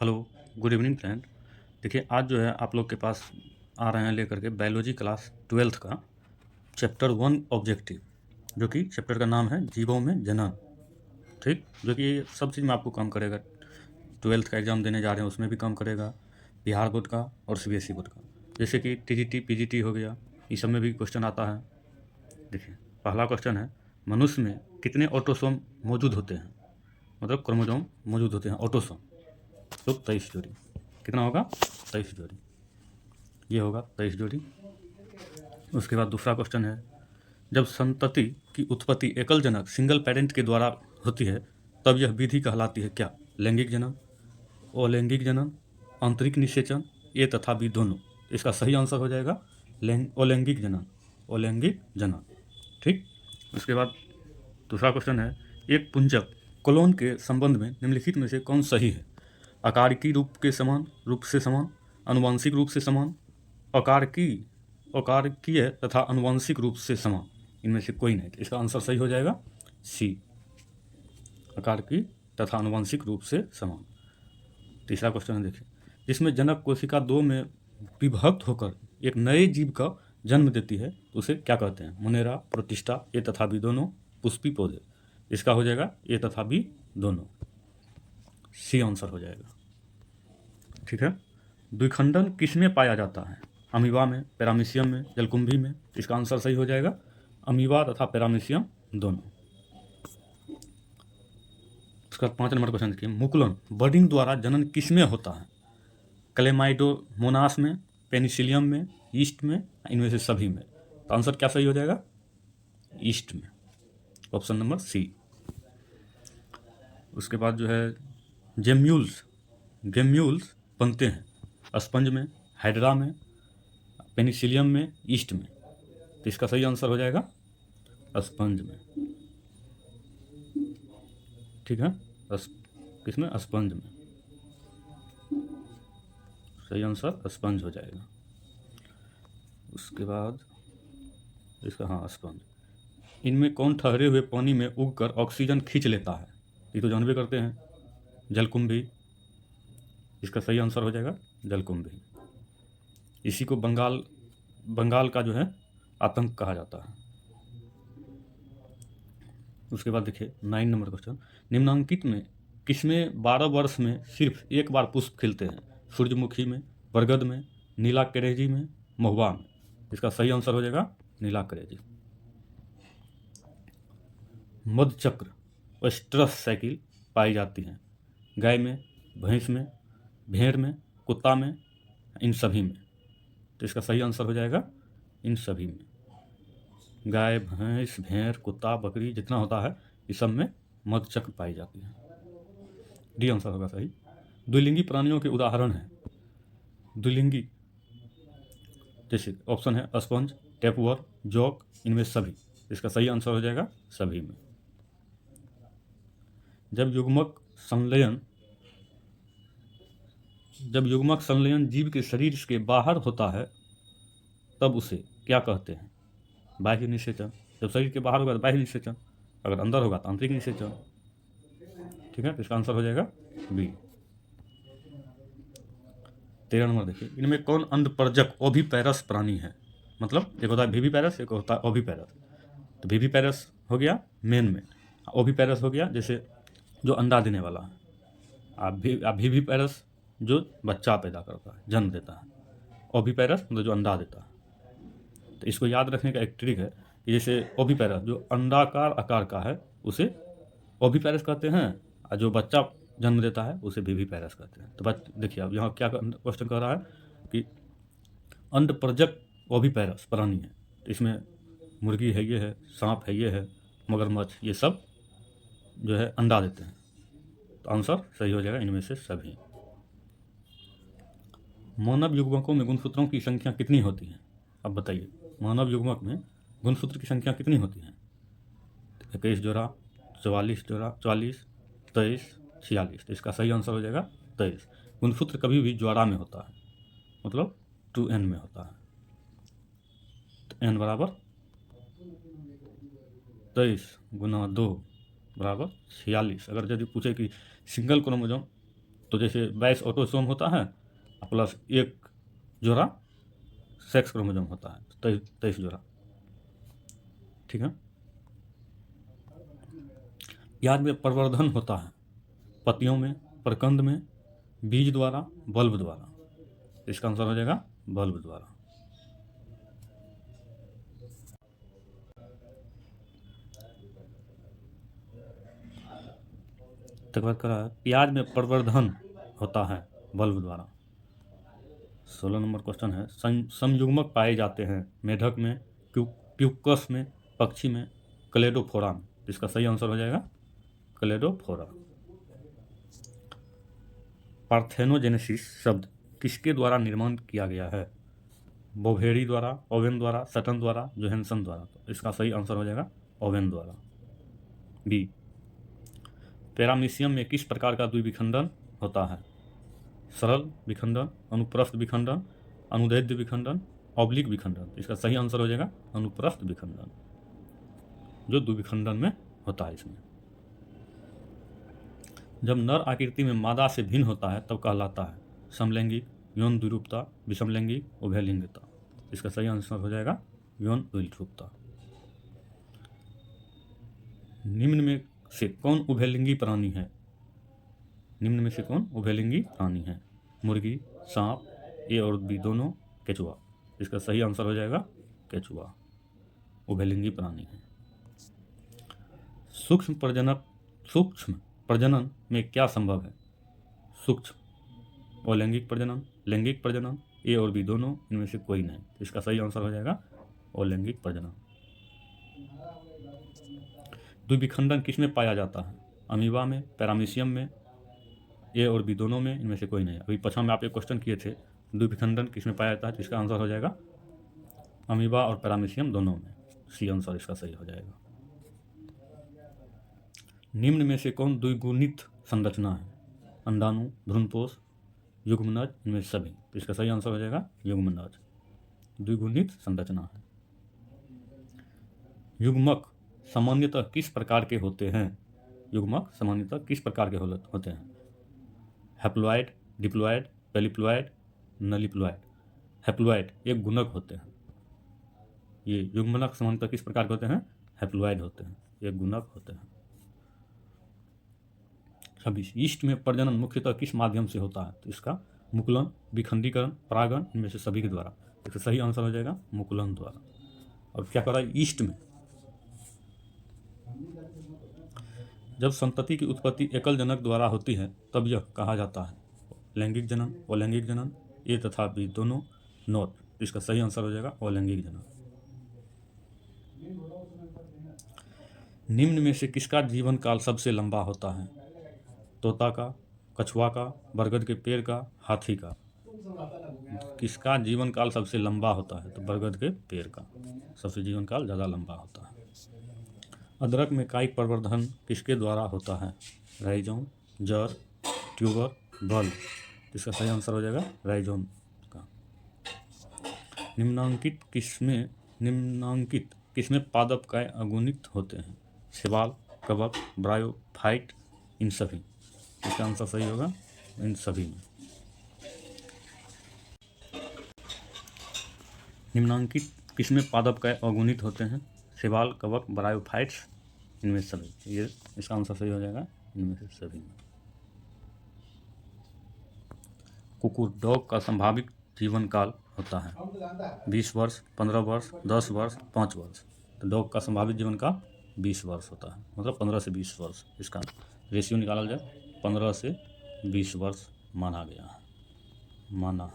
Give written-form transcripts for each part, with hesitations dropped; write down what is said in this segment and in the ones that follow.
Hello, good evening friend. देखिए आज जो है आप लोग के पास आ रहे हैं लेकर के बायोलॉजी क्लास 12th का चैप्टर 1 ऑब्जेक्टिव, जो कि चैप्टर का नाम है जीवों में जनन। ठीक, जो कि ये सब चीज़ में आपको काम करेगा। 12th का एग्ज़ाम देने जा रहे हैं उसमें भी काम करेगा, बिहार बोर्ड का और सीबीएसई बोर्ड का। जैसे कि टीजीटी पीजीटी हो गया, इस सब में भी क्वेश्चन आता है। देखिए पहला क्वेश्चन है, मनुष्य में कितने ऑटोसोम मौजूद होते हैं, मतलब क्रोमोसोम मौजूद होते हैं ऑटोसोम। तो 23 जोड़ी। कितना होगा? 23 जोड़ी। ये होगा 23 जोड़ी। उसके बाद दूसरा क्वेश्चन है, जब संतति की उत्पत्ति एकल जनक सिंगल पेरेंट के द्वारा होती है तब यह विधि कहलाती है क्या? लैंगिक जनन, अलैंगिक जनन, आंतरिक निषेचन, ए तथा बी दोनों। इसका सही आंसर हो जाएगा अलैंगिक जनन, अलैंगिक जनन। ठीक। उसके बाद दूसरा क्वेश्चन है, एक पुंजक कोलोन के संबंध में निम्नलिखित में से कौन सही है? आकारिकी रूप के समान, रूप से समान, आनुवंशिक रूप से समान, अकारकीय तथा आनुवंशिक रूप से समान। इनमें से कोई नहीं। इसका आंसर सही हो जाएगा सी, आकारकीय तथा आनुवंशिक रूप से समान। तीसरा क्वेश्चन है, देखिए, जिसमें जनक कोशिका दो में विभक्त होकर एक नए जीव का जन्म देती है तो उसे क्या कहते हैं? मुनेरा, प्रोटिस्टा, ए तथा बी दोनों, पुष्पी पौधे। इसका हो जाएगा ए तथा बी दोनों, सी आंसर हो जाएगा। ठीक है। द्विखंडन किसमें पाया जाता है? अमीबा में, पैरामीशियम में, जलकुंभी में। इसका आंसर सही हो जाएगा अमीबा तथा पैरामीशियम दोनों। उसका 5 नंबर क्वेश्चन देखिए, मुकुलन बर्डिंग द्वारा जनन किसमें होता है? क्लेमाइडोमोनास में, पेनिसिलियम में, ईस्ट में, इनमें से सभी में। तो आंसर क्या सही हो जाएगा? ईस्ट में, ऑप्शन नंबर सी। उसके बाद जो है, गेम्यूल्स बनते हैं स्पंज में, हाइड्रा में, पेनिसिलियम में, ईस्ट में। तो इसका सही आंसर हो जाएगा स्पंज में। ठीक है, किसमें? स्पंज में। सही आंसर स्पंज हो जाएगा। उसके बाद इसका, हाँ, स्पंज। इनमें कौन ठहरे हुए पानी में उगकर ऑक्सीजन खींच लेता है? ये तो जानबे करते हैं, जलकुंभी। इसका सही आंसर हो जाएगा जलकुंभी। इसी को बंगाल का जो है आतंक कहा जाता है। उसके बाद देखिए 9 नंबर क्वेश्चन, निम्नांकित में किसमें 12 वर्ष में सिर्फ एक बार पुष्प खिलते हैं? सूरजमुखी में, बरगद में, नीला करेजी में, महुआ में। इसका सही आंसर हो जाएगा नीला करेजी। मधुचक्र स्ट्रस साइकिल पाई जाती है गाय में, भैंस में, भेड़ में, कुत्ता में, इन सभी में। तो इसका सही आंसर हो जाएगा इन सभी में। गाय, भैंस, भेड़, कुत्ता, बकरी, जितना होता है इस सब में मधुचक्र पाई जाती है। डी आंसर होगा सही। द्विलिंगी प्राणियों के उदाहरण हैं द्विलिंगी, जैसे ऑप्शन है स्पंज, टेपवर, जॉक, इनमें सभी। इसका सही आंसर हो जाएगा सभी में। जब युग्मक संलयन जीव के शरीर के बाहर होता है तब उसे क्या कहते हैं? बाह्य निषेचन। जब शरीर के बाहर होगा तो बाह्य निषेचन, अगर अंदर होगा तो आंतरिक निषेचन। ठीक है, तो इसका आंसर हो जाएगा बी। 13 नंबर देखिए, इनमें कौन अंधपरजक ओविपेरस प्राणी है? मतलब एक होता है विविपेरस, एक होता है ओविपेरस। तो विविपेरस हो गया मेन में, ओविपेरस हो गया जैसे जो अंडा देने वाला है, विविपेरस जो बच्चा पैदा करता है, जन्म देता है। ओविपेरस मतलब जो अंडा देता है। तो इसको याद रखने का एक ट्रिक है कि जैसे ओविपेरस जो अंडाकार आकार का है उसे ओविपेरस कहते हैं, और जो बच्चा जन्म देता है उसे विविपेरस कहते हैं। तो देखिए अब यहाँ क्या क्वेश्चन कह रहा है कि अंडप्रजक ओविपेरस प्राणी है। तो इसमें मुर्गी है, ये है, सांप है, ये है, मगरमच्छ, ये सब जो है अंडा देते हैं। तो आंसर सही हो जाएगा इनमें से सभी। मानव युग्मकों में गुणसूत्रों की संख्या कितनी होती है? अब बताइए, मानव युग्मक में गुणसूत्र की संख्या कितनी होती है? 21 जोड़ा, 44 जोड़ा, 44, 23, 46। तो इसका सही आंसर हो जाएगा 23। गुणसूत्र कभी भी ज्वाड़ा में होता है, मतलब 2n में होता है। तो n बराबर 23 गुना 2 बराबर 46। अगर यदि पूछे कि सिंगल क्रोमोजोम तो जैसे 22 ऑटोसोम होता है प्लस एक जोड़ा सेक्स क्रोमोसोम होता है, 23 जोड़ा। ठीक है। याद में प्रवर्धन होता है पत्तियों में, प्रकंद में, बीज द्वारा, बल्ब द्वारा। इसका आंसर हो जाएगा बल्ब द्वारा। तक बात करा है प्याज में प्रवर्धन होता है बल्ब द्वारा। 16 नंबर क्वेश्चन है संयुग्मक पाए जाते हैं मेढक में, प्यूकस में, पक्षी में, क्लेडोफोरा में। इसका सही आंसर हो जाएगा क्लेडोफोरा। पार्थेनोजेनेसिस शब्द किसके द्वारा निर्माण किया गया है? बोवेरी द्वारा, ओवेन द्वारा, सटन द्वारा, जोहेंसन द्वारा। तो इसका सही आंसर हो जाएगा ओवेन द्वारा। बी, पैरामीशियम में किस प्रकार का द्विविखंडन होता है? सरल विखंडन, अनुप्रस्थ विखंडन, अनुदैर्ध्य विखंडन, ऑब्लिक विखंडन। इसका सही आंसर हो जाएगा अनुप्रस्थ विखंडन, जो द्विविखंडन में होता है। इसमें जब नर आकृति में मादा से भिन्न होता है तब कहलाता है समलैंगिक, यौन द्विरूपता, विषमलैंगिक, उभयलिंगता। इसका सही आंसर हो जाएगा यौन द्विरूपता। निम्न में से कौन उभयलिंगी प्राणी है? निम्न में से कौन उभयलिंगी प्राणी है? मुर्गी, सांप, ए और बी दोनों, केचुआ। इसका सही आंसर हो जाएगा केचुआ उभयलिंगी प्राणी है। सूक्ष्म प्रजनन में क्या संभव है? सूक्ष्म अलैंगिक प्रजनन, लैंगिक प्रजनन, ए और बी दोनों, इनमें से कोई नहीं। इसका सही आंसर हो जाएगा अलैंगिक प्रजनन। द्विविखंडन किसमें पाया जाता है? अमीबा में, पैरामीशियम में, ए और बी दोनों में, इनमें से कोई नहीं। अभी पछा में आप एक क्वेश्चन किए थे द्विविखंडन किसमें पाया जाता है, तो इसका आंसर हो जाएगा अमीबा और पैरामीशियम दोनों में। सी आंसर इसका सही हो जाएगा। निम्न में से कौन द्विगुणित संरचना है? अंडाणु, भ्रूणपोष, युग्मनज, इनमें सभी। इसका सही आंसर हो जाएगा युग्मनज, द्विगुणित संरचना है। युग्मक सामान्यतः किस प्रकार के होते हैं? युग्मक सामान्यतः किस प्रकार के होते हैं? Haploid, diploid, polyploid, nulliploid. Haploid एक गुणक होते हैं। ये युग्मक सामान्यतः किस प्रकार के होते हैं? हैप्लॉइड होते हैं, एक गुणक होते हैं। 26, ईस्ट में प्रजनन मुख्यतः किस माध्यम से होता है? तो इसका मुकुलन, विखंडीकरण, परागण, इनमें से सभी के द्वारा। इसका सही आंसर हो जाएगा मुकुलन द्वारा। और क्या करा ईस्ट में? जब संतति की उत्पत्ति एकल जनक द्वारा होती है तब यह कहा जाता है लैंगिक जनन, अलैंगिक जनन, ए तथा बी दोनों, नॉट। इसका सही आंसर हो जाएगा अलैंगिक जनन। निम्न में से किसका जीवन काल सबसे लंबा होता है? तोता का, कछुआ का, बरगद के पेड़ का, हाथी का। किसका जीवन काल सबसे लंबा होता है? तो बरगद के पेड़ का सबसे जीवन काल ज़्यादा लंबा होता है। अदरक में कायिक प्रवर्धन किसके द्वारा होता है? राइजोम, जड़, ट्यूबर, बल्ब। इसका सही आंसर हो जाएगा राइजोम का। निम्नांकित किसमें पादप काय अगुणित होते हैं? शैवाल, कवक, ब्रायोफाइट, इन सभी। इसका आंसर सही होगा इन सभी में। निम्नांकित किसमें पादप काय अगुणित होते हैं? शैवाल, कवक, ब्रायोफाइट्स, इनमें सभी। ये इसका आंसर सही हो जाएगा इनमें से सभी में। कुकुर, डॉग का संभावित जीवन काल होता है 20 वर्ष, 15 वर्ष, 10 वर्ष, 5 वर्ष। तो डॉग का संभावित जीवन काल 20 वर्ष होता है, मतलब 15 से 20 वर्ष। इसका रेशियो निकाला जाए 15 से 20 वर्ष माना गया है, माना।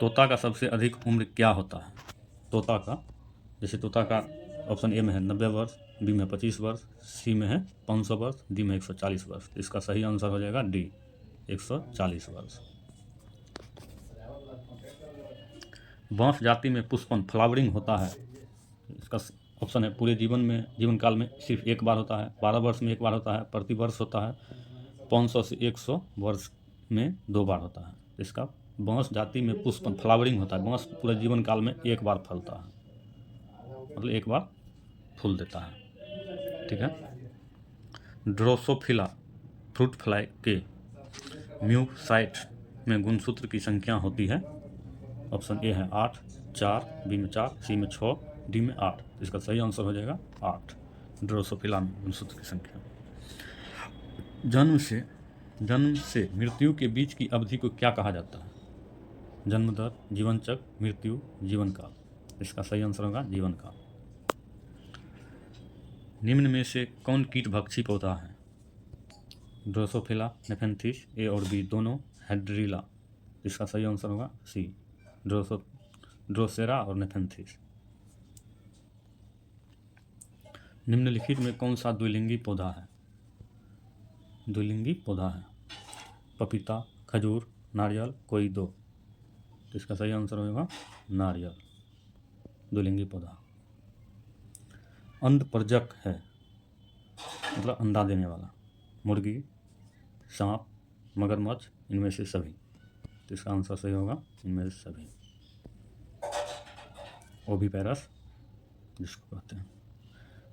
तोता का सबसे अधिक उम्र क्या होता है? तोता का, जैसे तोता का ऑप्शन ए में है 90 वर्ष, बी में 25 वर्ष, सी में है 500 वर्ष, डी में 140 वर्ष। इसका सही आंसर हो जाएगा डी, 140 वर्ष। बांस जाति में पुष्पन, फ्लावरिंग होता है। इसका ऑप्शन है पूरे जीवन काल में सिर्फ एक बार होता है, 12 वर्ष में एक बार होता है, प्रति वर्ष होता है, 500 से 100 वर्ष में 2 बार होता है। इसका बांस जाति में पुष्पन, फ्लावरिंग होता है। बांस पूरे जीवन काल में एक बार फलता है, मतलब एक बार फूल देता है। ठीक है। ड्रोसोफिला फ्रूट फ्लाई के म्यूसाइट में गुणसूत्र की संख्या होती है? ऑप्शन ए है 8, 4, बी में 4, सी में 6, डी में 8। इसका सही आंसर हो जाएगा 8, ड्रोसोफिला में गुणसूत्र की संख्या। जन्म से मृत्यु के बीच की अवधि को क्या कहा जाता है? जन्म दर, जीवन चक्र, मृत्यु, जीवन काल। इसका सही आंसर होगा जीवन काल। निम्न में से कौन कीटभक्षी पौधा है? ड्रोसोफिला, नेफेंथिस, ए और बी दोनों, हेड्रिला। इसका सही आंसर होगा सी, ड्रोसेरा और नेफेंथिस। निम्नलिखित में कौन सा द्विलिंगी पौधा है? द्विलिंगी पौधा है पपीता, खजूर, नारियल, कोई दो। तो इसका सही आंसर होगा नारियल, द्विलिंगी पौधा। अंडपरजक है मतलब अंडा देने वाला, मुर्गी, सांप, मगरमच्छ, इनमें से सभी। तो इसका आंसर सही होगा इनमें से सभी, ओविपेरस जिसको कहते हैं।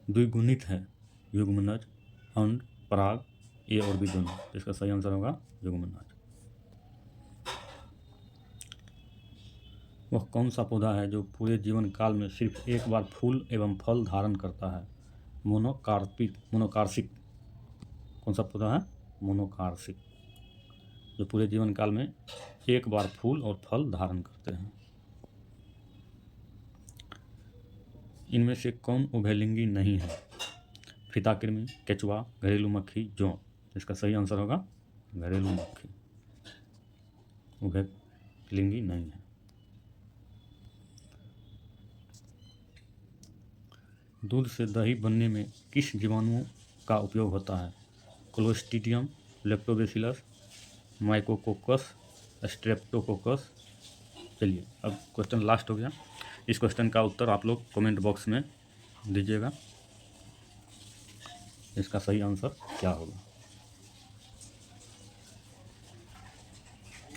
द्विगुणित है युग्मनज, अंड, पराग, ए और बी दोनों। इसका सही आंसर होगा युग्मनज। वह कौन सा पौधा है जो पूरे जीवन काल में सिर्फ एक बार फूल एवं फल धारण करता है? मोनोकार्सिक। कौन सा पौधा है? मोनोकार्सिक, जो पूरे जीवन काल में एक बार फूल और फल धारण करते हैं। इनमें से कौन उभयलिंगी नहीं है? फीताकृमि, केचुआ, घरेलू मक्खी, जौ। इसका सही आंसर होगा घरेलू मक्खी, उभयलिंगी नहीं है। दूध से दही बनने में किस जीवाणुओं का उपयोग होता है? Clostridium, lactobacillus, micrococcus, streptococcus. चलिए अब क्वेश्चन लास्ट हो गया। इस क्वेश्चन का उत्तर आप लोग कमेंट बॉक्स में दीजिएगा, इसका सही आंसर क्या होगा।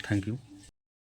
Thank you.